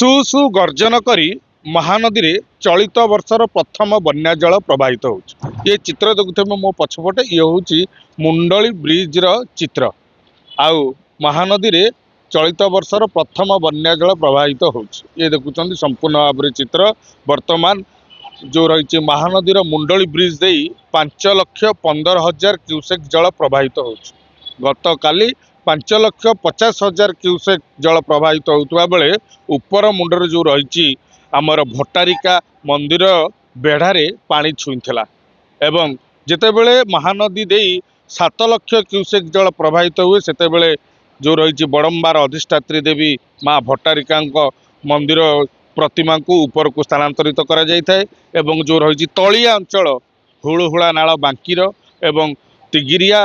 ସୁ ସୁ ଗର୍ଜନ କରି ମହାନଦୀରେ ଚଳିତ ବର୍ଷର ପ୍ରଥମ ବନ୍ୟା ଜଳ ପ୍ରବାହିତ ହେଉଛି। ये चित्र देखुଥିବେ ମୋ ପଛପଟେ ଇଏ ହେଉଛି ମୁଣ୍ଡଳି ବ୍ରିଜର ଚିତ୍ର। ଆଉ ମହାନଦୀରେ ଚଳିତ ବର୍ଷର ପ୍ରଥମ ବନ୍ୟା ଜଳ ପ୍ରବାହିତ ହେଉଛି। ये ଦେଖୁଛନ୍ତି ସମ୍ପୂର୍ଣ୍ଣ ଭାବରେ ଚିତ୍ର। ବର୍ତ୍ତମାନ जो रही महानदीर मुंडली ब्रिज दे 5,15,000 क्यूसेक जल प्रवाहित हो गत काली 5,50,000 क्यूसेक जल प्रवाहित होता बेले उपर मुंडर जो रही आमर भट्टारिका मंदिर बेढ़ारे पानी छुईला एवं जितेबले महानदी दे 7 लाख क्यूसेक जल प्रवाहित हुए सेतेबले जो रही बड़म्बार अधिष्ठात्री देवी माँ भट्टारिका मंदिर प्रतिमा को ऊपर को स्थानांतरित करा जाय थाए एवं जो रही तलिया अंचल हुलहुला नाल बांकीर एवं तिगिरिया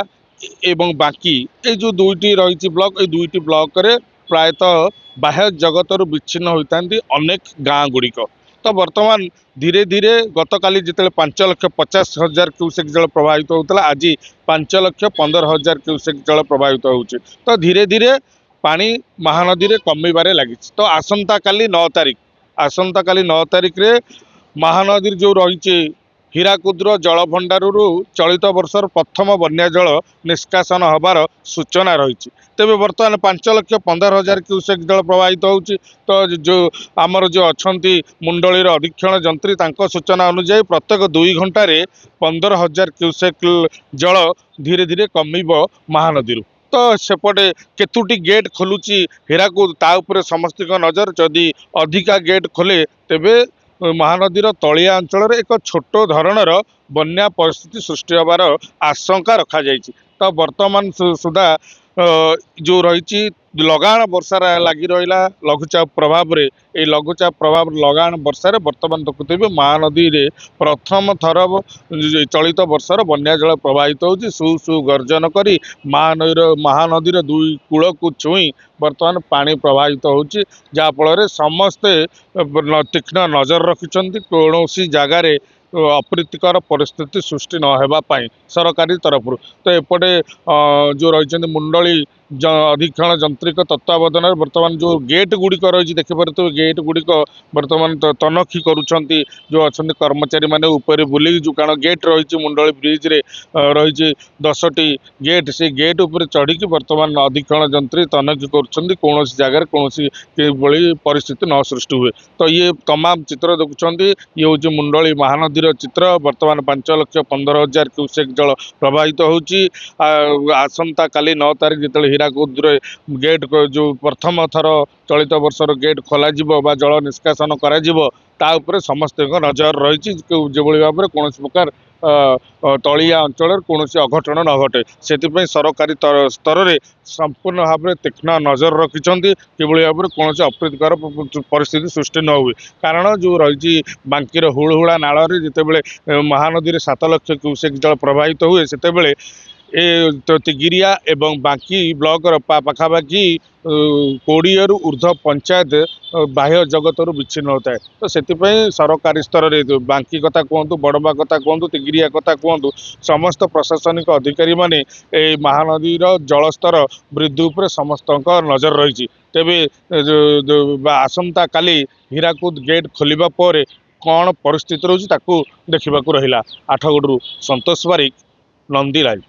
एवं बांकी ये जो दुईटी रही ब्लॉक ये दुईटी ब्लॉक रे प्रायतः बाह्य जगत विच्छिन्न होता अनेक गाँ गुड़िक तो वर्तमान धीरे धीरे गत काली जिते 5,50,000 क्यूसेक जल प्रवाहित होता आज 5,15,000 क्यूसेक जल प्रवाहित हो तो धीरे धीरे पानी महानदी रे कमीबारे लगी तो आसंता काली 9 तारिख रे महानदी जो रही हीराकुद्र जल भंडारु चलित वर्षर प्रथम बन्या जल निष्कासन हबार सूचना रही तेरे बर्तमान 5,15,000 क्यूसेक जल प्रवाहित होची तो जो आमर जो अच्छा मुंडलीर अधीक्षण जंत्री तांको सूचना अनुसार प्रत्येक 2 घंटे 15,000 क्यूसेक जल धीरे धीरे कमिब महानदी तो सेपटे केतुटी गेट खोलुची हीराकुद ता उपरे समस्त नजर जदि अधिका गेट खोले तेबे महानदीर तलिया अंचल एक छोट धरणर बन्या परिस्थिति सृष्टि होबार आशंका रखा जायछि तो वर्तमान सुधा जो रही लगाण वर्षा लगी रहा लघुचाप प्रभाव रे ए लघुचाप प्रभाव लगाण वर्षा वर्तमान देखुते महानदी रे प्रथम थर चलित वर्षर बन्या जल प्रवाहित होची सु सु गर्जन करी महानदीर दुई कूल को छुई वर्तमान पानी प्रवाहित होची जहा फल समस्ते तीक्ष्ण नजर रखिछंती कौनसी जगार अप्रीतिकर परिस्थिति सृष्टि नहेबा पाई सरकारी तरफ तो एपटे जो रही मुंडली अधीक्षण जंत्रिक तत्वावधान वर्तमान जो गेट गुड़िक रही देखिपे गेट गुड़िक वर्तमान तनखी करुँच जो अच्छा कर्मचारी मैंने ऊपर बुले जो कारण गेट रही मुंडली ब्रिज रे रही 10टी गेट से गेट उपर चढ़ी वर्तमान अधीक्षण जंत्री तनखी कौन जगार कौन परिस्थिति न सृष्टि हुए तो ये तमाम चित्र देखुं ये हूँ मुंडली महानदी चित्र वर्तमान 5,15,000 क्यूसेक जल प्रवाहित होची आसंता काली 9 तारिख जिते हीराकुद गेट जो प्रथम थर चलित वर्षर गेट खोल जल निष्कासन कर समस्त नजर रही जो भाव में कौन प्रकार तलिया अंचल कौन अघटन न घटे से सरकारी स्तर में संपूर्ण भाव में तीक्ष्ण नजर रखिंट कि भाव में कौन अप्रीतिकर परिस्थिति सृष्टि न हुए कारण जो रही बांकीर हुलहुला नाल जिते महानदी में 7 लाख क्यूसेक जल प्रवाहित हुए से ए तो तिगिरिया एवं बांकी ब्लॉक पाखापाखि 20 रु ऊर्ध्व पंचायत बाह्य जगत विच्छिन्न होता है तो से सरकारी स्तर में बांकी कथा कहतु बड़बा कथा कहतु तिगिरिया कथा कहतु समस्त प्रशासनिक अधिकारी माने महानदीर जलस्तर वृद्धि उपर समस्त नजर रही तेबे आसंता काली हीराकुद गेट खोलिबा परे कौन परिस्थिति रही देखा रहा। आठगड़ू संतोष बारिक नंदी लाइव।